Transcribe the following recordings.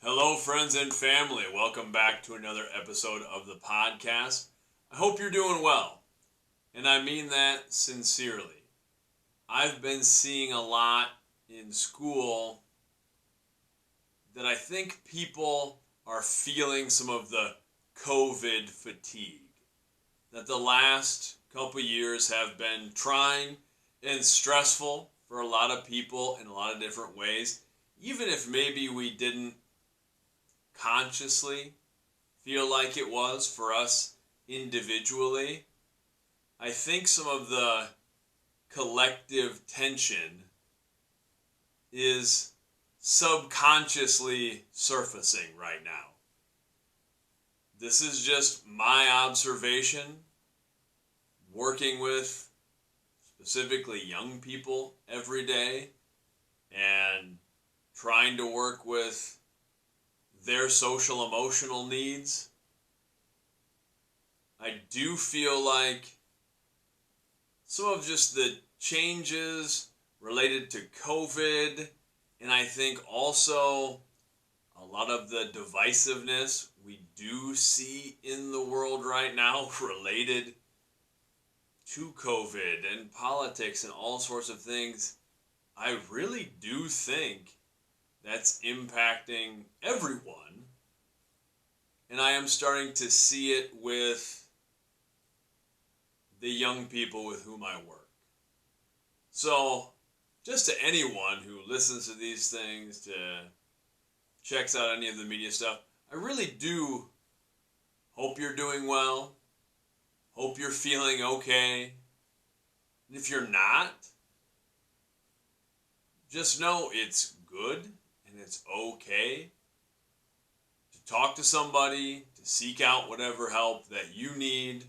Hello, friends and family. Welcome back to another episode of the podcast. I hope you're doing well, and I mean that sincerely. I've been seeing a lot in school that I think people are feeling some of the COVID fatigue. That the last couple years have been trying and stressful for a lot of people in a lot of different ways, even if maybe we didn't consciously feel like it was for us individually. I think some of the collective tension is subconsciously surfacing right now. This is just my observation, working with specifically young people every day and trying to work with their social emotional needs. I do feel like some of just the changes related to COVID, and I think also a lot of the divisiveness we do see in the world right now related to COVID and politics and all sorts of things, I really do think that's impacting everyone. And I am starting to see it with the young people with whom I work. So, just to anyone who listens to these things, checks out any of the media stuff, I really do hope you're doing well. Hope you're feeling okay. And if you're not, just know it's good and it's okay to talk to somebody, to seek out whatever help that you need.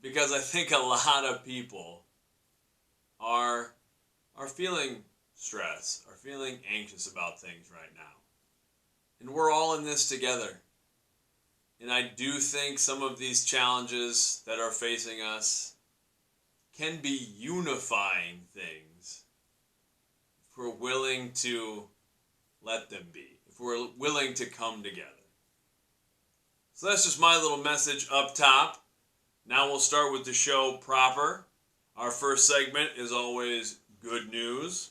Because I think a lot of people are feeling stress, are feeling anxious about things right now. And we're all in this together. And I do think some of these challenges that are facing us can be unifying things if we're willing to let them be, if we're willing to come together. So that's just my little message up top. Now we'll start with the show proper. Our first segment is always good news.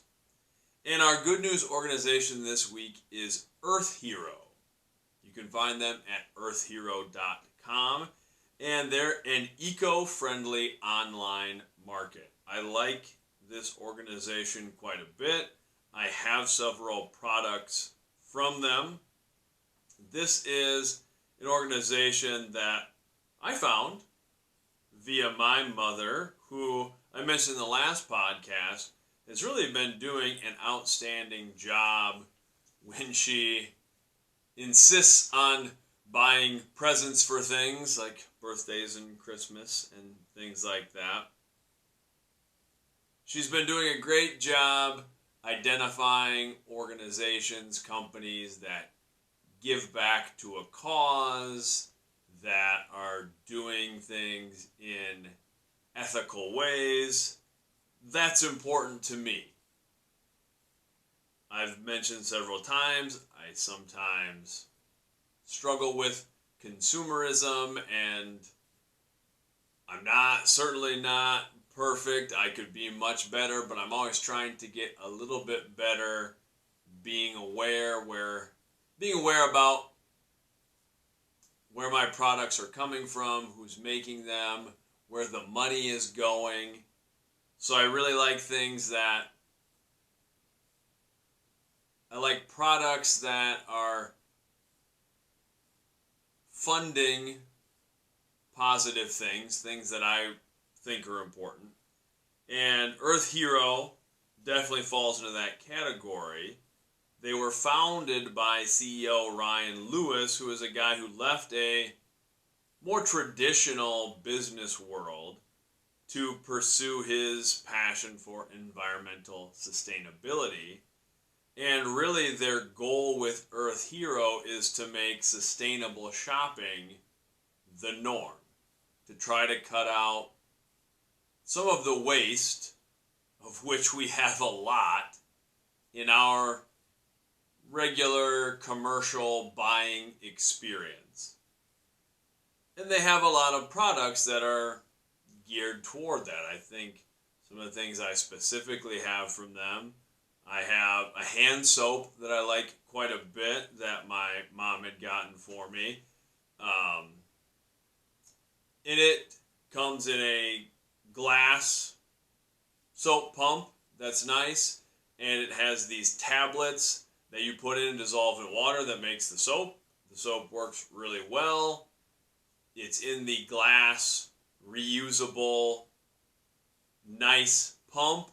And our good news organization this week is EarthHero. You can find them at earthhero.com. And they're an eco-friendly online market. I like this organization quite a bit. I have several products from them. This is an organization that I found via my mother, who I mentioned in the last podcast, has really been doing an outstanding job when she insists on buying presents for things like birthdays and Christmas and things like that. She's been doing a great job identifying organizations, companies that give back to a cause, that are doing things in ethical ways. That's important to me. I've mentioned several times, I sometimes struggle with consumerism, and I'm certainly not perfect. I could be much better, but I'm always trying to get a little bit better, being aware about where my products are coming from, who's making them, where the money is going. So I really like products that are funding positive things that I think are important. And EarthHero definitely falls into that category. They were founded by CEO Ryan Lewis, who is a guy who left a more traditional business world to pursue his passion for environmental sustainability. And really their goal with EarthHero is to make sustainable shopping the norm, to try to cut out some of the waste, of which we have a lot, in our regular commercial buying experience. And they have a lot of products that are geared toward that. I think some of the things I specifically have from them, I have a hand soap that I like quite a bit that my mom had gotten for me. And it comes in a glass soap pump that's nice, and it has these tablets that you put in dissolved in water that makes the soap. The soap works really well. It's in the glass, reusable, nice pump,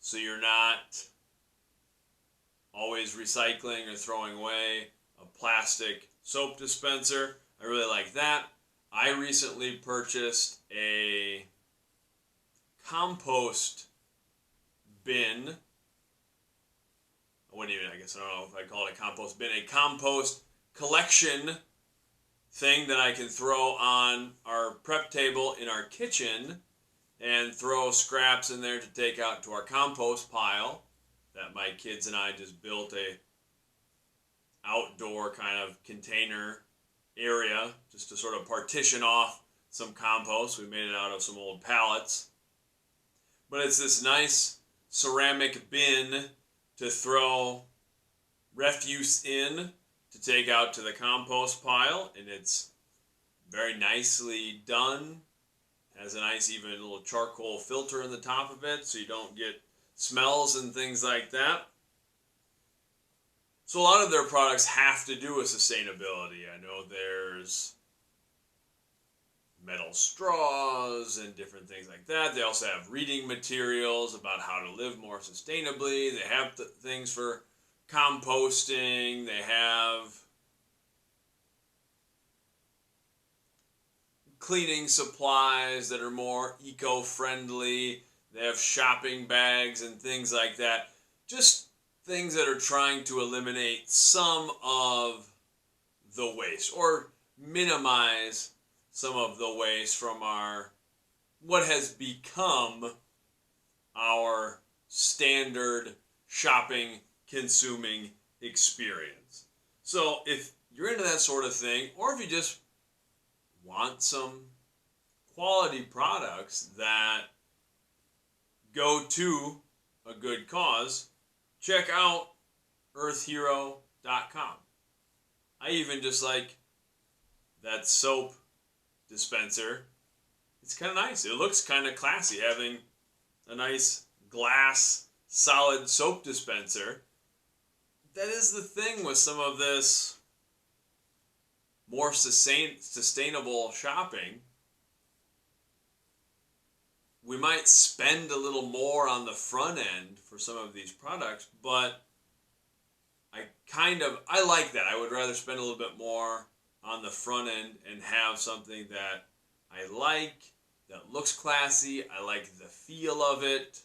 so you're not always recycling or throwing away a plastic soap dispenser. I really like that. I recently purchased a compost bin. I don't know if I call it a compost bin, a compost collection thing that I can throw on our prep table in our kitchen and throw scraps in there to take out to our compost pile that my kids and I just built a outdoor kind of container area just to sort of partition off some compost. We made it out of some old pallets. But it's this nice ceramic bin to throw refuse in to take out to the compost pile, and it's very nicely done. Has a nice even little charcoal filter in the top of it so you don't get smells and things like that. So a lot of their products have to do with sustainability. I know there's metal straws and different things like that. They also have reading materials about how to live more sustainably. They have things for composting. They have cleaning supplies that are more eco-friendly. They have shopping bags and things like that. Just things that are trying to eliminate some of the waste or minimize some of the waste from what has become our standard shopping, consuming experience. So if you're into that sort of thing, or if you just want some quality products that go to a good cause, check out EarthHero.com. I even just like that soap dispenser. It's kind of nice. It looks kind of classy having a nice glass solid soap dispenser. That is the thing with some of this more sustainable shopping. We might spend a little more on the front end for some of these products, but I like that. I would rather spend a little bit more on the front end and have something that I like, that looks classy. I like the feel of it.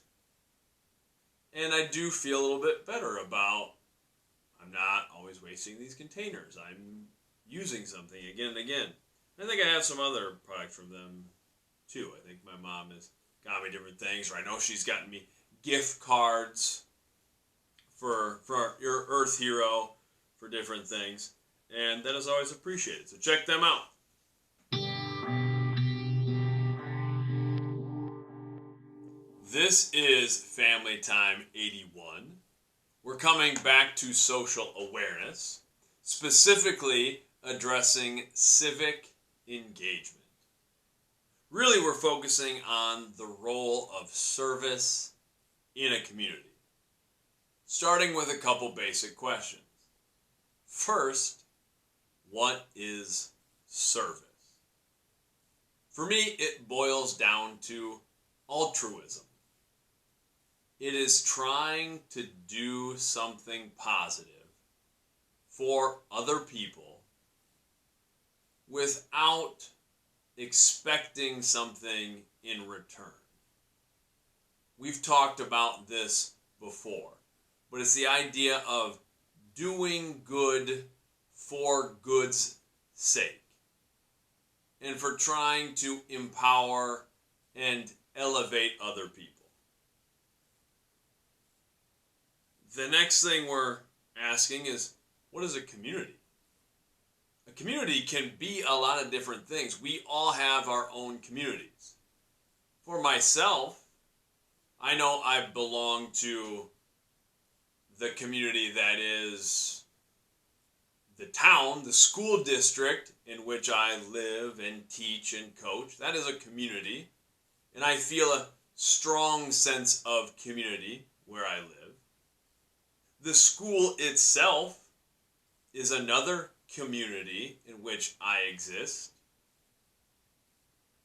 And I do feel a little bit better about I'm not always wasting these containers. I'm using something again and again. I think I have some other product from them too. I think my mom has got me different things, or I know she's gotten me gift cards for your EarthHero for different things, and that is always appreciated. So check them out. This is Family Time 81. We're coming back to social awareness, specifically addressing civic engagement. Really, we're focusing on the role of service in a community, starting with a couple basic questions. First, what is service? For me, it boils down to altruism. It is trying to do something positive for other people without expecting something in return. We've talked about this before, but it's the idea of doing good for good's sake and for trying to empower and elevate other people. The next thing we're asking is, what is a community? A community can be a lot of different things. We all have our own communities. For myself, I know I belong to the community that is the town, the school district in which I live and teach and coach. That is a community. And I feel a strong sense of community where I live. The school itself is another community in which I exist.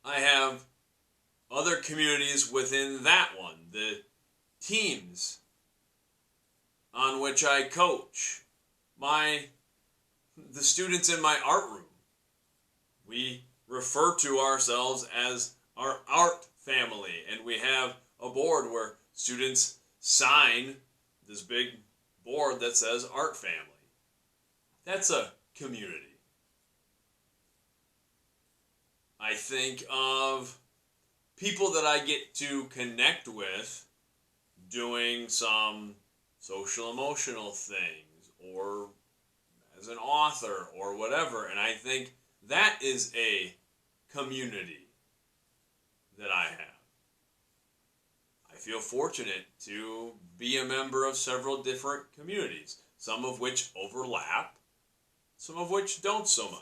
I have other communities within that one, the teams on which I coach, the students in my art room. We refer to ourselves as our art family, and we have a board where students sign this big board that says art family. That's a community. I think of people that I get to connect with doing some social emotional things or as an author or whatever, and I think that is a community that I have. I feel fortunate to be a member of several different communities, some of which overlap, some of which don't so much.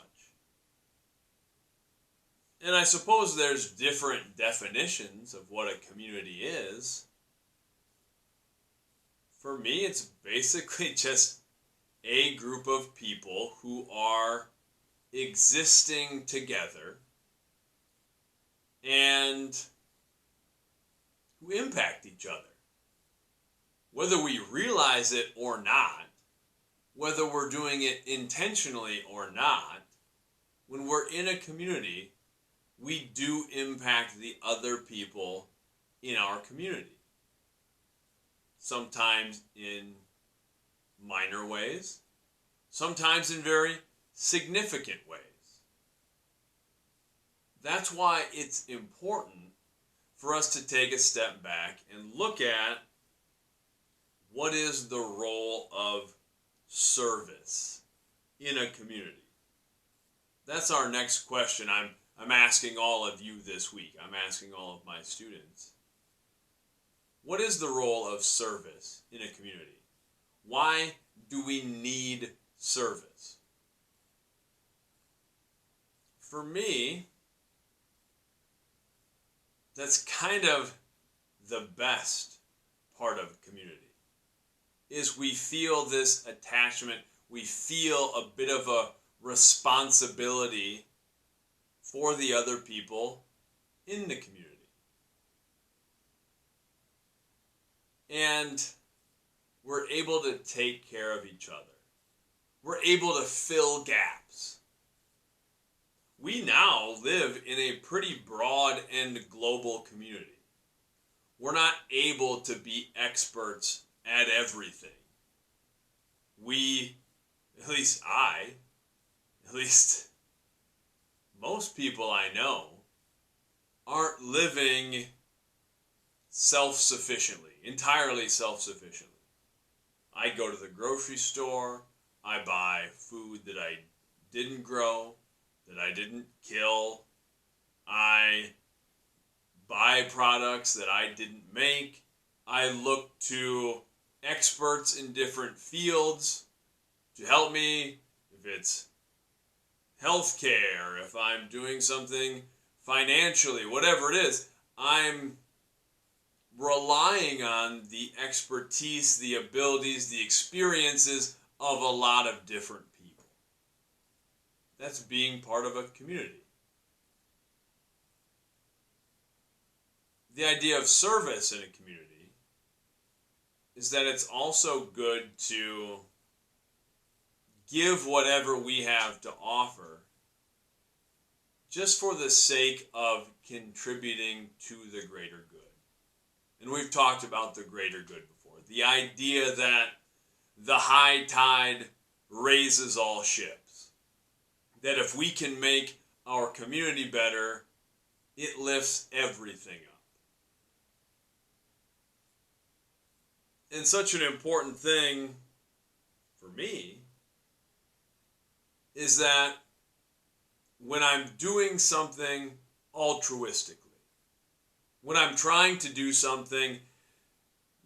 And I suppose there's different definitions of what a community is. For me, it's basically just a group of people who are existing together and who impact each other. Whether we realize it or not, whether we're doing it intentionally or not, when we're in a community, we do impact the other people in our community. Sometimes in minor ways, sometimes in very significant ways. That's why it's important for us to take a step back and look at what is the role of service in a community. That's our next question I'm asking all of you this week. I'm asking all of my students. What is the role of service in a community? Why do we need service? For me, that's kind of the best part of a community, is we feel this attachment, we feel a bit of a responsibility for the other people in the community. And we're able to take care of each other. We're able to fill gaps. We now live in a pretty broad and global community. We're not able to be experts at everything. At least most people I know, aren't living self-sufficiently, entirely self-sufficiently. I go to the grocery store, I buy food that I didn't grow, that I didn't kill, I buy products that I didn't make, I look to experts in different fields to help me, if it's healthcare, if I'm doing something financially, whatever it is, I'm relying on the expertise, the abilities, the experiences of a lot of different people. That's being part of a community. The idea of service in a community is that it's also good to give whatever we have to offer just for the sake of contributing to the greater good. And we've talked about the greater good before. The idea that the high tide raises all ships. That if we can make our community better, it lifts everything up. And such an important thing for me is that when I'm doing something altruistically, when I'm trying to do something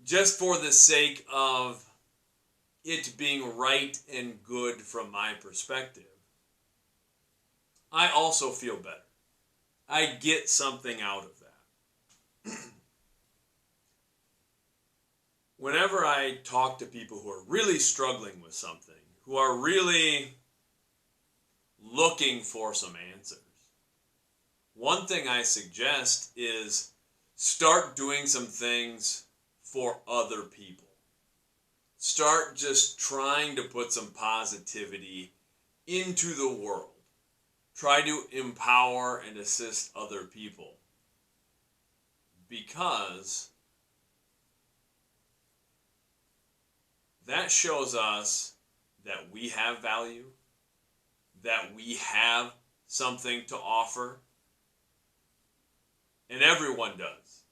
just for the sake of it being right and good from my perspective, I also feel better. I get something out of that. Whenever I talk to people who are really struggling with something, who are really looking for some answers, one thing I suggest is start doing some things for other people. Start just trying to put some positivity into the world. Try to empower and assist other people. Because that shows us that we have value, that we have something to offer, and everyone does.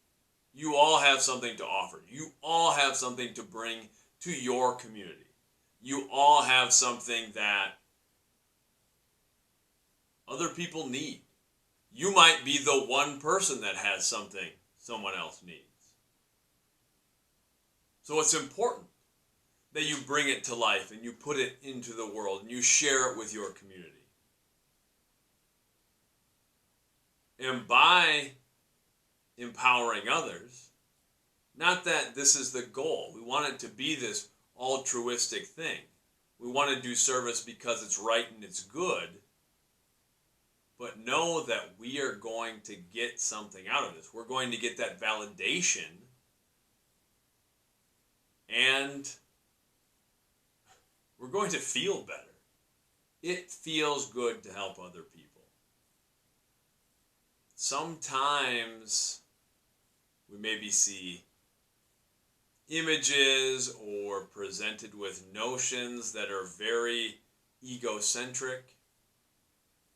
You all have something to offer. You all have something to bring to your community. You all have something that other people need. You might be the one person that has something someone else needs. So it's important that you bring it to life and you put it into the world and you share it with your community. And by empowering others, not that this is the goal. We want it to be this altruistic thing. We want to do service because it's right and it's good. But know that we are going to get something out of this. We're going to get that validation. And we're going to feel better. It feels good to help other people. Sometimes we maybe see images or presented with notions that are very egocentric,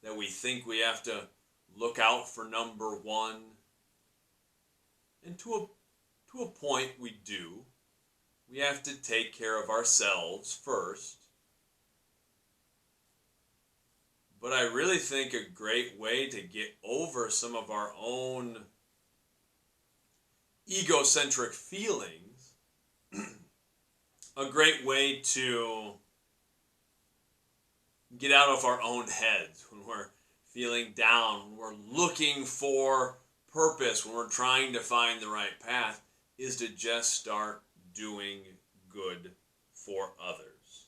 that we think we have to look out for number one. And to a point we do. We have to take care of ourselves first. But I really think a great way to get over some of our own egocentric feelings, a great way to get out of our own heads when we're feeling down, when we're looking for purpose, when we're trying to find the right path, is to just start doing good for others.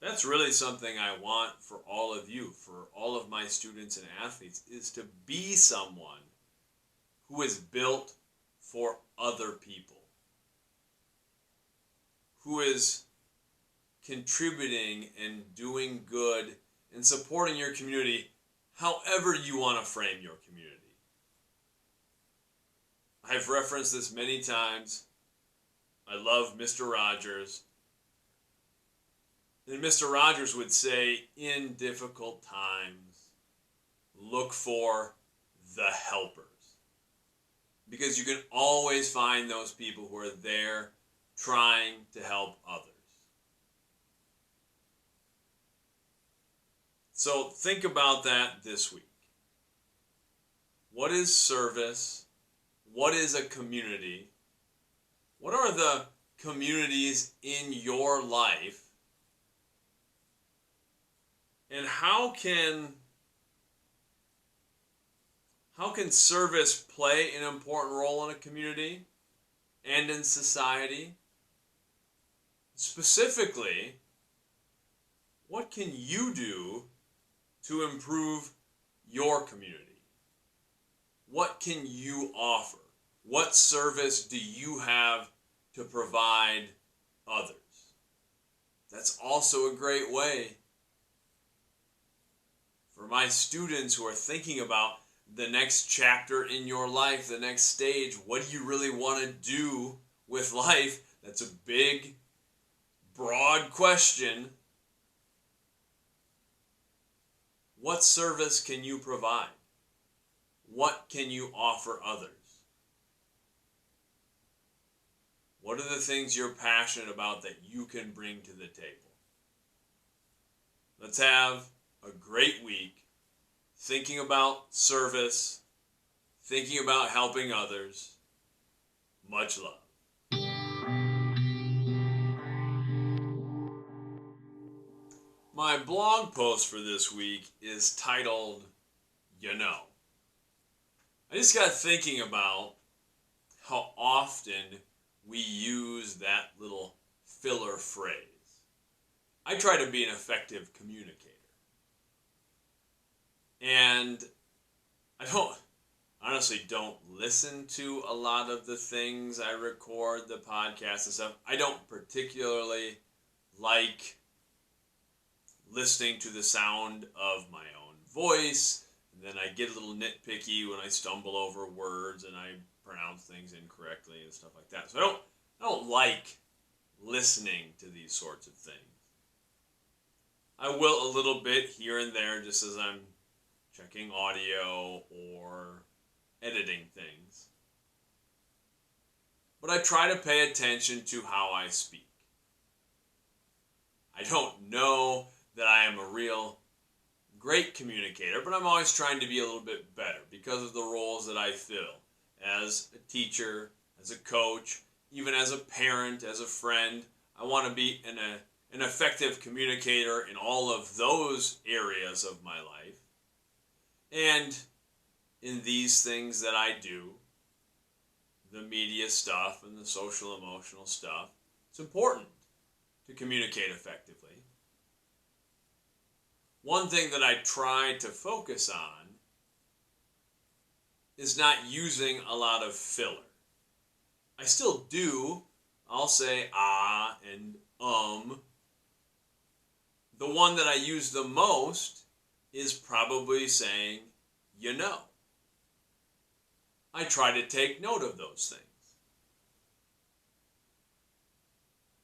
That's really something I want for all of you, for all of my students and athletes, is to be someone who is built for other people, who is contributing and doing good and supporting your community however you want to frame your community. I've referenced this many times. I love Mr. Rogers. And Mr. Rogers would say, in difficult times, look for the helpers. Because you can always find those people who are there trying to help others. So think about that this week. What is service? What is a community? What are the communities in your life? And how can service play an important role in a community and in society? Specifically, what can you do to improve your community? What can you offer? What service do you have to provide others? That's also a great way for my students who are thinking about the next chapter in your life, the next stage. What do you really want to do with life? That's a big, broad question. What service can you provide? What can you offer others? What are the things you're passionate about that you can bring to the table? Let's have a great week thinking about service, thinking about helping others. Much love. My blog post for this week is titled, You Know. I just got thinking about how often we use that little filler phrase. I try to be an effective communicator. And I honestly don't listen to a lot of the things I record, the podcasts and stuff. I don't particularly like listening to the sound of my own voice, and then I get a little nitpicky when I stumble over words and I pronounce things incorrectly and stuff like that. So I don't like listening to these sorts of things. I will a little bit here and there just as I'm checking audio or editing things. But I try to pay attention to how I speak. I don't know that I am a real great communicator, but I'm always trying to be a little bit better because of the roles that I fill as a teacher, as a coach, even as a parent, as a friend. I want to be an effective communicator in all of those areas of my life. And in these things that I do, the media stuff and the social emotional stuff, it's important to communicate effectively. One thing that I try to focus on is not using a lot of filler. I still do. I'll say and The one that I use the most is probably saying, you know. I try to take note of those things.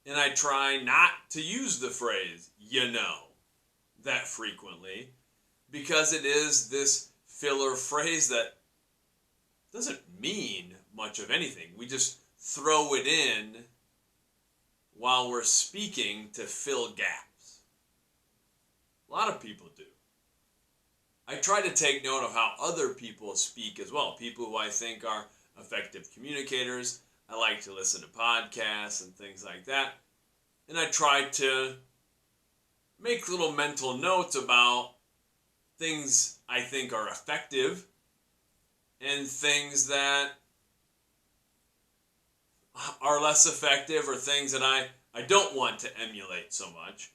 And I try not to use the phrase, you know, that frequently, because it is this filler phrase that doesn't mean much of anything. We just throw it in while we're speaking to fill gaps. A lot of people do. I try to take note of how other people speak as well. People who I think are effective communicators. I like to listen to podcasts and things like that. And I try to make little mental notes about things I think are effective and things that are less effective or things that I don't want to emulate so much.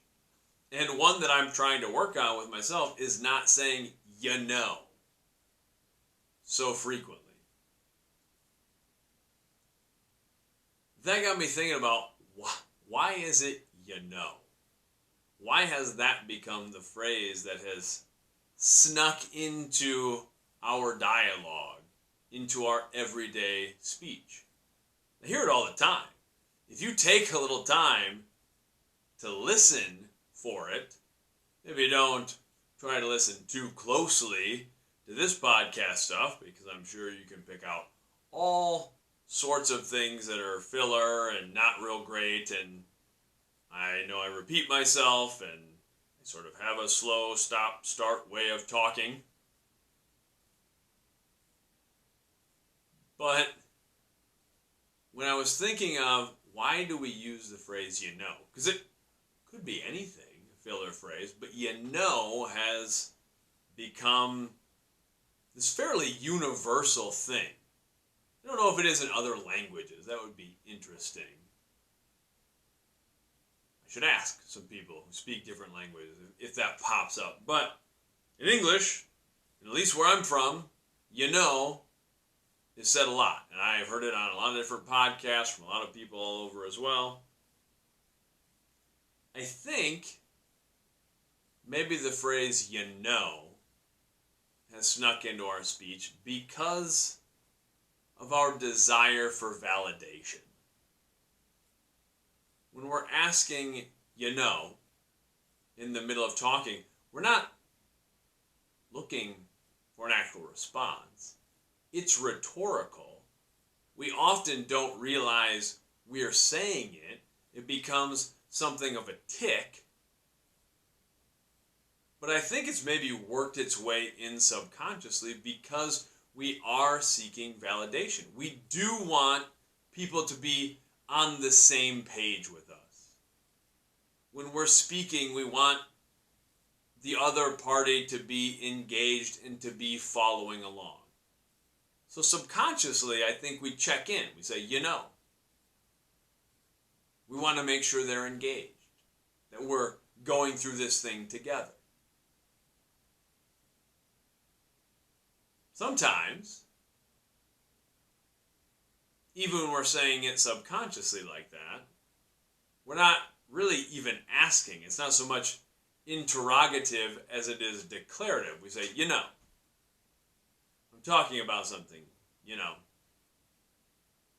And one that I'm trying to work on with myself is not saying, you know, so frequently. That got me thinking about why is it you know? Why has that become the phrase that has snuck into our dialogue, into our everyday speech? I hear it all the time. If you take a little time to listen for it, maybe don't try to listen too closely to this podcast stuff, because I'm sure you can pick out all sorts of things that are filler and not real great, and I know I repeat myself and I sort of have a slow stop-start way of talking. But when I was thinking of why do we use the phrase you know, because it could be anything, a filler phrase, but you know has become this fairly universal thing. I don't know if it is in other languages. That would be interesting. I should ask some people who speak different languages if that pops up. But in English, at least where I'm from, you know is said a lot. And I've heard it on a lot of different podcasts from a lot of people all over as well. I think maybe the phrase you know has snuck into our speech because of our desire for validation. When we're asking, you know, in the middle of talking, we're not looking for an actual response. It's rhetorical. We often don't realize we are saying it, it becomes something of a tick. But I think it's maybe worked its way in subconsciously because we are seeking validation. We do want people to be on the same page with us. When we're speaking, we want the other party to be engaged and to be following along. So subconsciously, I think we check in. We say, we want to make sure they're engaged, that we're going through this thing together. Sometimes, even when we're saying it subconsciously like that, we're not really even asking. It's not so much interrogative as it is declarative. We say, I'm talking about something,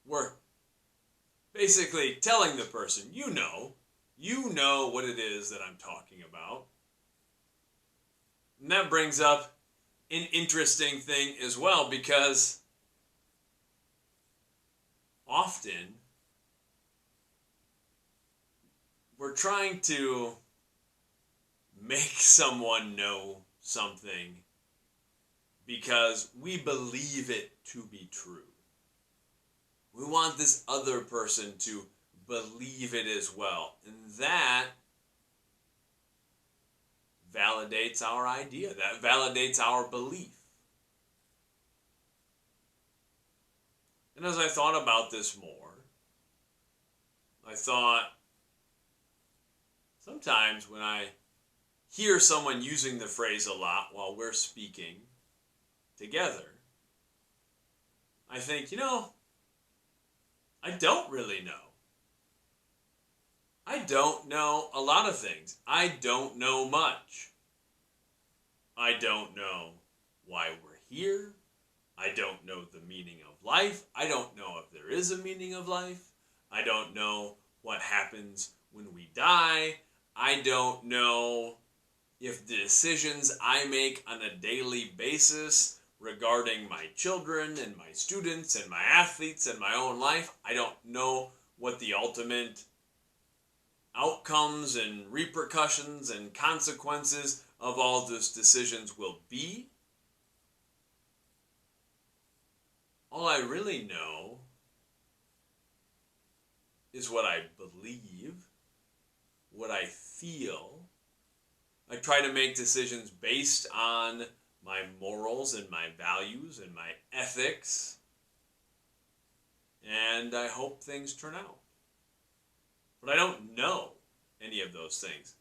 We're basically telling the person, you know what it is that I'm talking about. And that brings up an interesting thing as well, because often we're trying to make someone know something because we believe it to be true. We want this other person to believe it as well. And that validates our idea. That validates our belief. And as I thought about this more, I thought sometimes when I hear someone using the phrase a lot while we're speaking together, I think, I don't really know. I don't know a lot of things. I don't know much. I don't know why we're here. I don't know the meaning of life. I don't know if there is a meaning of life. I don't know what happens when we die. I don't know if the decisions I make on a daily basis regarding my children and my students and my athletes and my own life, I don't know what the ultimate outcomes and repercussions and consequences of all those decisions will be. All I really know is what I believe, what I feel. I try to make decisions based on my morals and my values and my ethics. And I hope things turn out. But I don't know any of those things.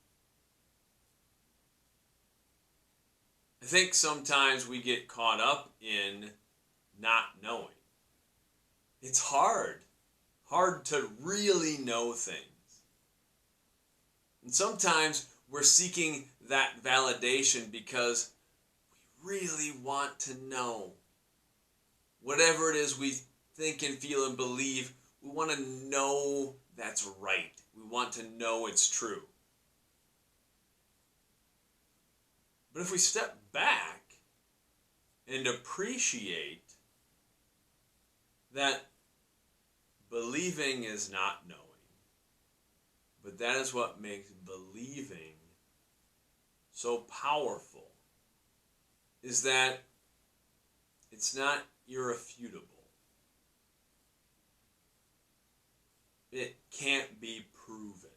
I think sometimes we get caught up in not knowing. It's hard to really know things. And sometimes we're seeking that validation because we really want to know. Whatever it is we think and feel and believe, we want to know that's right. We want to know it's true. But if we step back and appreciate that believing is not knowing, but that is what makes believing so powerful, is that it's not irrefutable. It can't be proven.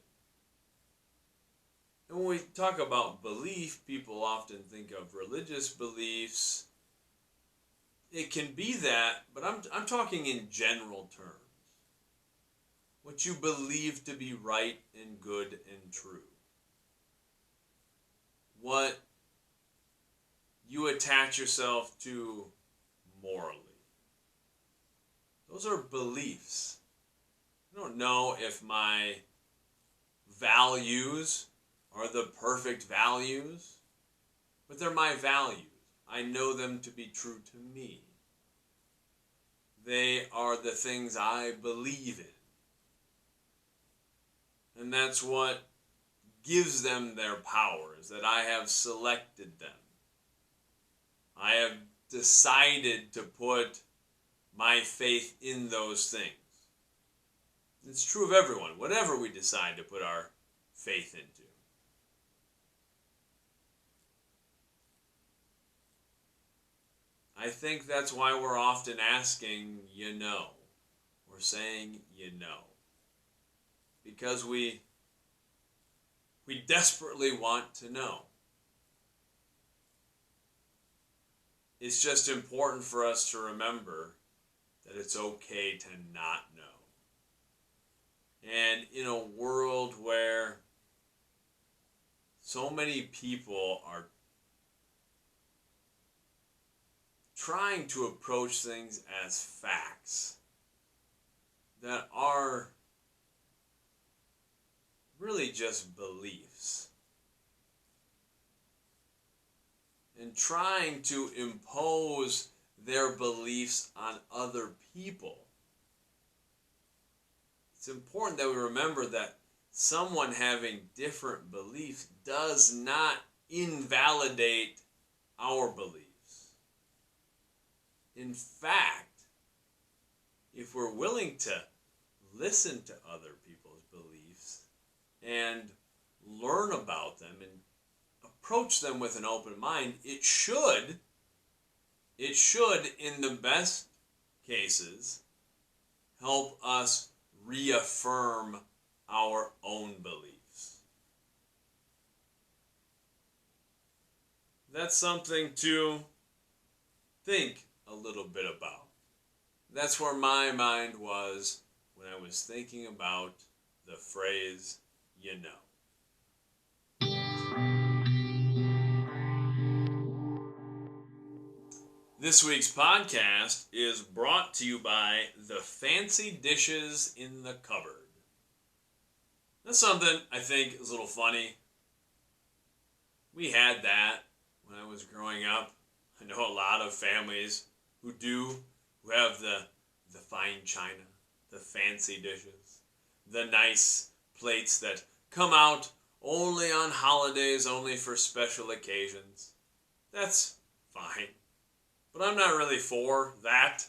And when we talk about belief, people often think of religious beliefs. It can be that, but I'm talking in general terms. What you believe to be right and good and true. What you attach yourself to morally. Those are beliefs. I don't know if my values are the perfect values, but they're my values. I know them to be true to me. They are the things I believe in. And that's what gives them their power, is that I have selected them. I have decided to put my faith in those things. It's true of everyone, whatever we decide to put our faith into. I think that's why we're often asking, or saying, because we desperately want to know. It's just important for us to remember that it's okay to not know. And in a world where so many people are trying to approach things as facts that are really just beliefs, and trying to impose their beliefs on other people, it's important that we remember that someone having different beliefs does not invalidate our beliefs. In fact, if we're willing to listen to other people's beliefs and learn about them and approach them with an open mind, it should, in the best cases, help us reaffirm our own beliefs. That's something to think a little bit about. That's where my mind was when I was thinking about the phrase, This week's podcast is brought to you by the fancy dishes in the cupboard. That's something I think is a little funny. We had that when I was growing up. I know a lot of families who have the fine china, the fancy dishes, the nice plates that come out only on holidays, only for special occasions. That's fine. But I'm not really for that.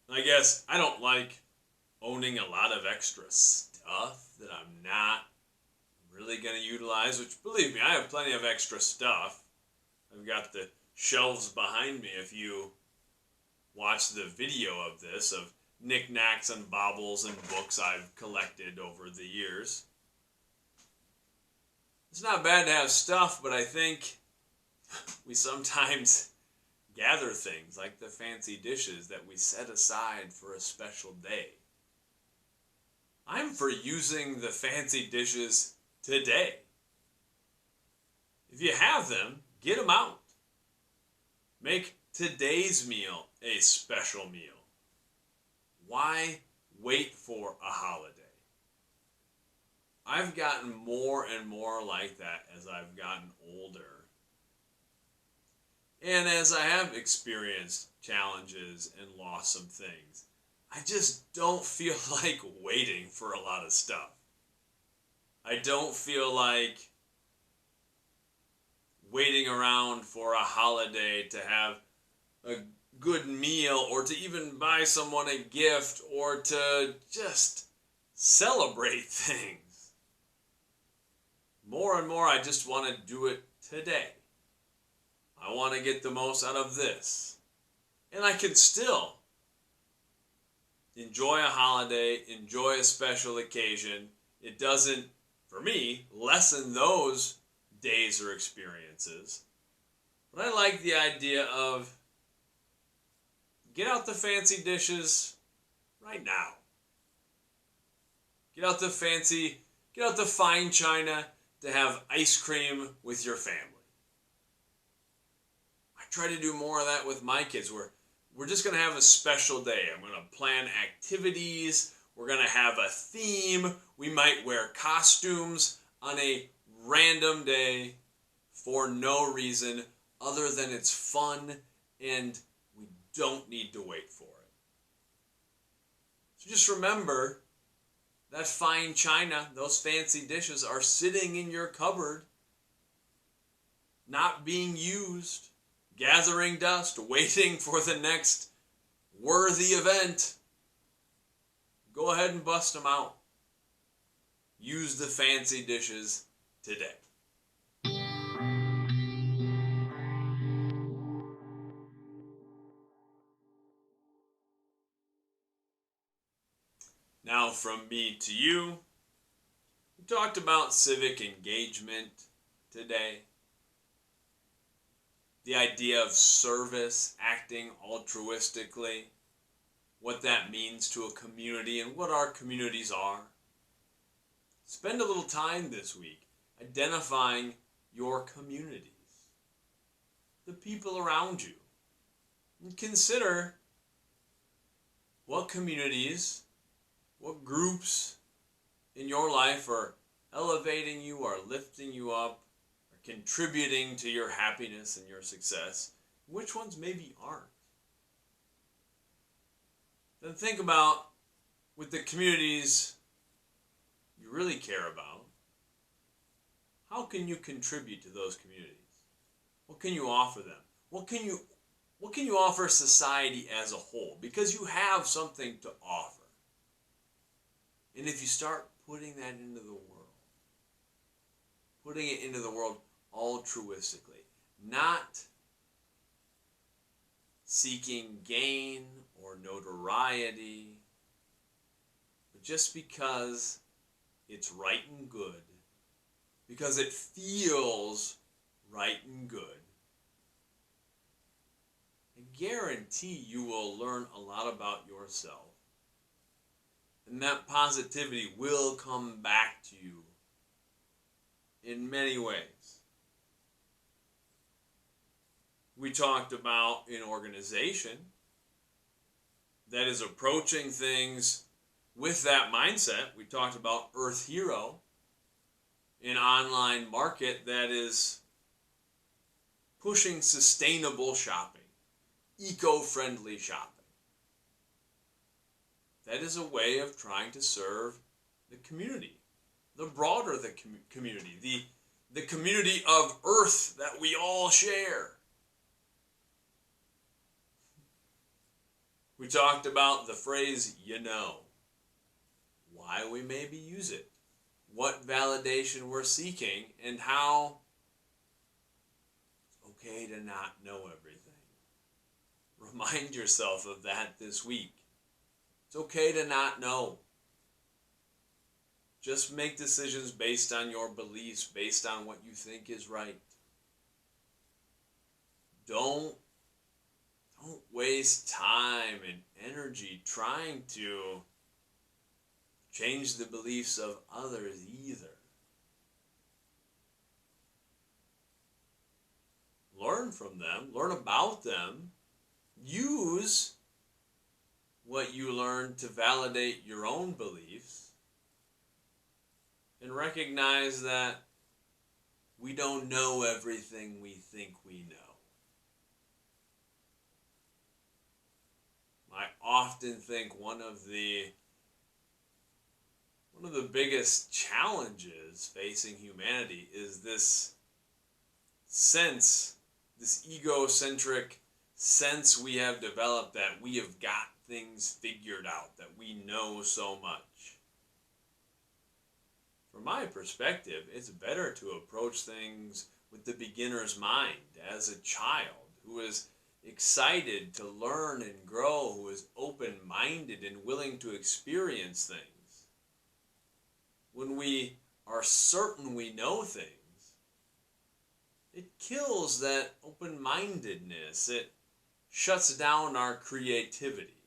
I guess I don't like owning a lot of extra stuff that I'm not really going to utilize, which, believe me, I have plenty of extra stuff. I've got the shelves behind me, if you watch the video of this, of knickknacks and baubles and books I've collected over the years. It's not bad to have stuff, but I think we sometimes gather things like the fancy dishes that we set aside for a special day. I'm for using the fancy dishes today. If you have them, get them out. Make today's meal a special meal. Why wait for a holiday? I've gotten more and more like that as I've gotten older. And as I have experienced challenges and lost some things, I just don't feel like waiting for a lot of stuff. I don't feel like waiting around for a holiday to have a good meal or to even buy someone a gift or to just celebrate things. More and more, I just want to do it today. I want to get the most out of this. And I can still enjoy a holiday, enjoy a special occasion. It doesn't, for me, lessen those days or experiences. But I like the idea of get out the fancy dishes right now. Get out the fine china to have ice cream with your family. I try to do more of that with my kids. We're just going to have a special day. I'm going to plan activities. We're going to have a theme. We might wear costumes on a random day for no reason other than it's fun and we don't need to wait for it. So just remember that fine china, those fancy dishes are sitting in your cupboard, not being used, gathering dust, waiting for the next worthy event. go ahead and bust them out. Use the fancy dishes today. Now from me to you, we talked about civic engagement today. The idea of service, acting altruistically, what that means to a community and what our communities are. Spend a little time this week identifying your communities, the people around you, and consider what communities, what groups in your life are elevating you, are lifting you up, are contributing to your happiness and your success, which ones maybe aren't. Then think about, with the communities you really care about, how can you contribute to those communities? What can you offer them? What can you offer society as a whole? Because you have something to offer. And if you start putting that into the world, putting it into the world altruistically, not seeking gain or notoriety, but just because it's right and good, because it feels right and good, I guarantee you will learn a lot about yourself. And that positivity will come back to you in many ways. We talked about an organization that is approaching things with that mindset. We talked about EarthHero, an online market that is pushing sustainable shopping, eco-friendly shopping. That is a way of trying to serve the community, the broader the community, the community of Earth that we all share. We talked about the phrase, why we maybe use it, what validation we're seeking, and how it's okay to not know everything. Remind yourself of that this week. It's okay to not know. Just make decisions based on your beliefs, based on what you think is right. Don't waste time and energy trying to change the beliefs of others either. Learn from them, learn about them, use what you learn to validate your own beliefs, and recognize that we don't know everything we think we know. I often think one of the biggest challenges facing humanity is this sense, this egocentric sense we have developed that we have got things figured out, that we know so much. From my perspective, it's better to approach things with the beginner's mind as a child who is excited to learn and grow, who is open-minded and willing to experience things. When we are certain we know things, it kills that open-mindedness. It shuts down our creativity.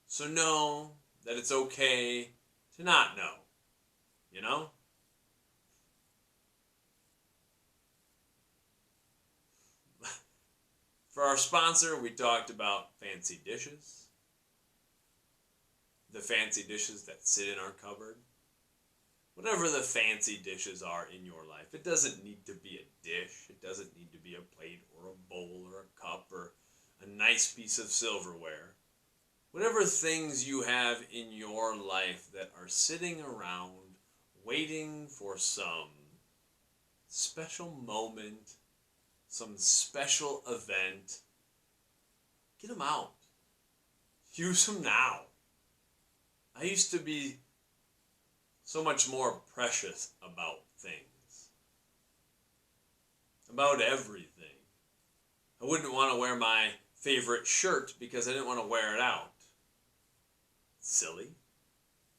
So know that it's okay to not know, For our sponsor, we talked about fancy dishes. The fancy dishes that sit in our cupboard. Whatever the fancy dishes are in your life. It doesn't need to be a dish. It doesn't need to be a plate or a bowl or a cup or a nice piece of silverware. Whatever things you have in your life that are sitting around waiting for some special moment, some special event, get them out. use them now. I used to be so much more precious about things, about everything. I wouldn't want to wear my favorite shirt because I didn't want to wear it out. Silly.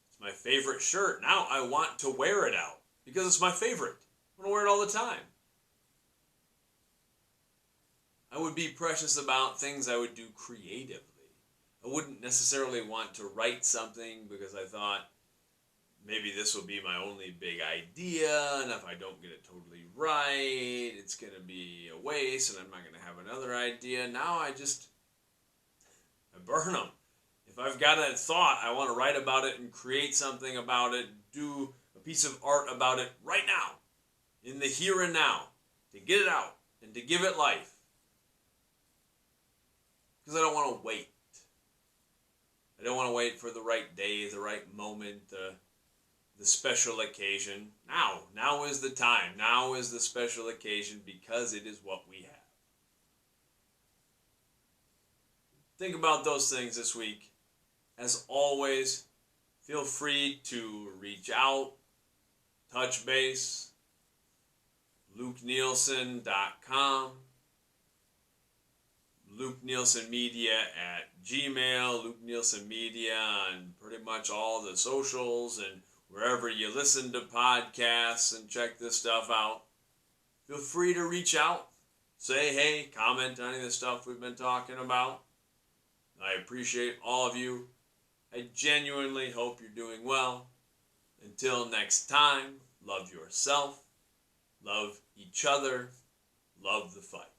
It's my favorite shirt. Now I want to wear it out because it's my favorite. I want to wear it all the time. I would be precious about things I would do creatively. I wouldn't necessarily want to write something because I thought maybe this will be my only big idea, and if I don't get it totally right, it's going to be a waste, and I'm not going to have another idea. Now I burn them. If I've got a thought, I want to write about it and create something about it, do a piece of art about it right now, in the here and now, to get it out and to give it life. Because I don't want to wait. I don't want to wait for the right day, the right moment, the special occasion. Now is the time. Now is the special occasion because it is what we have. Think about those things this week. As always, feel free to reach out, touch base, LukeNielsen.com, Luke Nielsen Media at Gmail, Luke Nielsen Media on pretty much all the socials and wherever you listen to podcasts and check this stuff out. Feel free to reach out, say hey, comment on any of the stuff we've been talking about. I appreciate all of you. I genuinely hope you're doing well. Until next time, love yourself, love each other, love the fight.